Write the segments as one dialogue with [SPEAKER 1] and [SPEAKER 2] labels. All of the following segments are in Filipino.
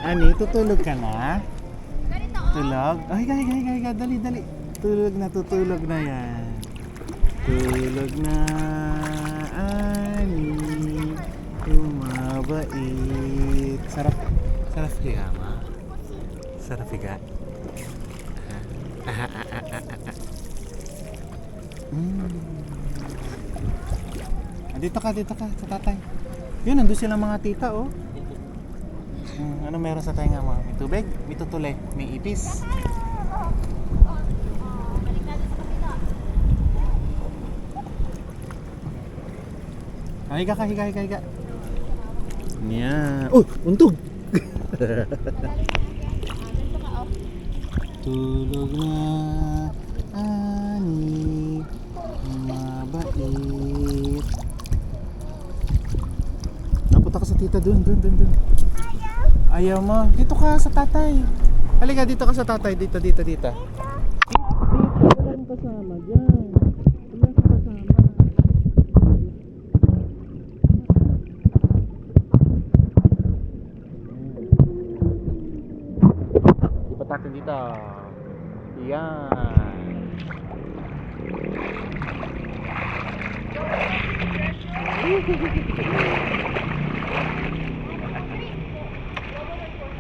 [SPEAKER 1] Ani, tutulog ka na? Tulog? Ay, higa. Dali. Tutulog na yan. Tulog na, Ani. Tumabait. Sarap higa, ma. Sarap higa. Dito ka sa tatay. Yun, nandun silang mga tita, oh. Ano meron sa tayo nga, ma? May tubig? May tutuli? May ipis? Higa ka. Yan. Oh, untog! Tulog na, Ani. Mabait. Napunta ka sa tita dun. Ayaw mo. Dito ka sa tatay. Halika, dito ka sa tatay. Dito. Dito, wala kang kasama dyan. Wala kang kasama. Ipatakin dito. Yan.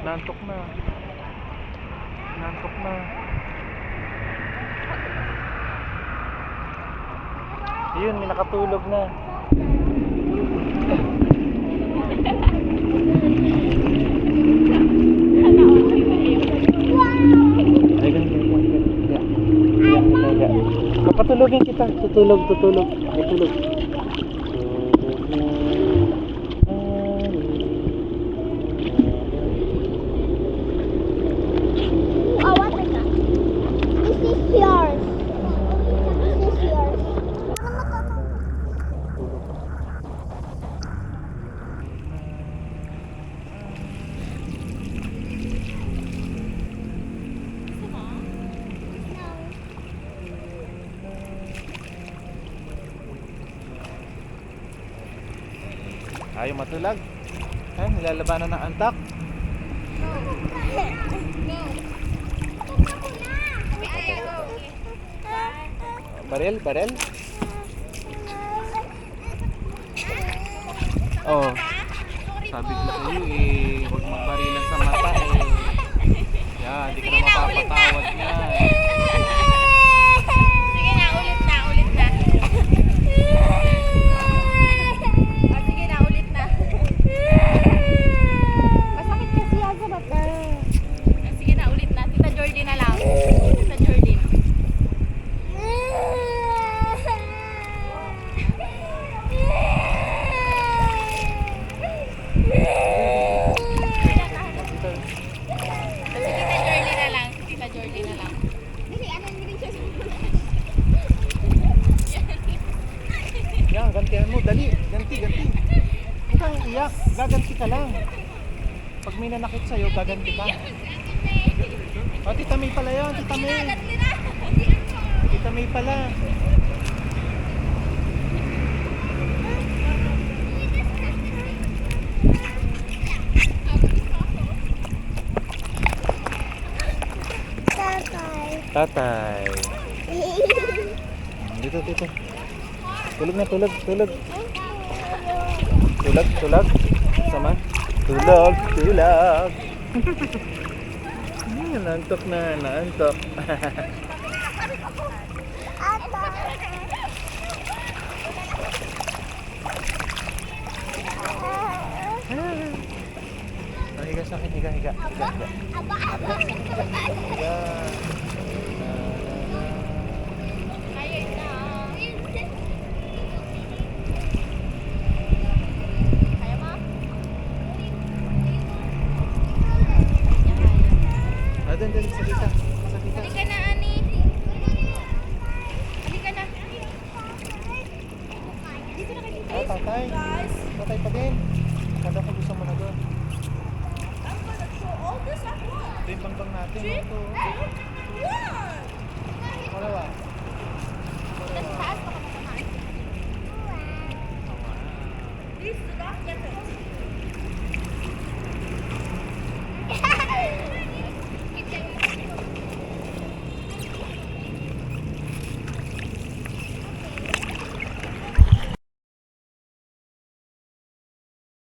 [SPEAKER 1] Nantok na. Ayun, may nakatulog na. Ay, ganun. Papatulogin kita. Tutulog. Ayaw matulog. Ay, nilalabanan ng antak. Barel? Oh. Sabi ko sa iyo huwag magbarilan sa mata Yan, hindi ka na mapapatawad niya
[SPEAKER 2] Sige na, ulit na. Sige na, ulit na. Masakit kasi yan sa mata. Sige na, ulit na. Tita Jordy na lang. Tita Jordy.
[SPEAKER 1] Yan, gantihan mo, dali, ganti. Huwag kang iyak, gaganti ka lang. Pag may nanakit sa'yo, gaganti ka. O, Tita May pala yun, Tita May pala. Tatay. Dito. Tulog. Tulog. Sama. Tulog. Naantok na. Higa sa akin, higa. Dali, sa tita.
[SPEAKER 2] Halika na, Ani. Halika na. Dito na kayo, guys.
[SPEAKER 1] Tatay pa din. Kada ko gusto mo na doon. Ito yung bangbang natin. Ito. Malawa.
[SPEAKER 2] Taas pa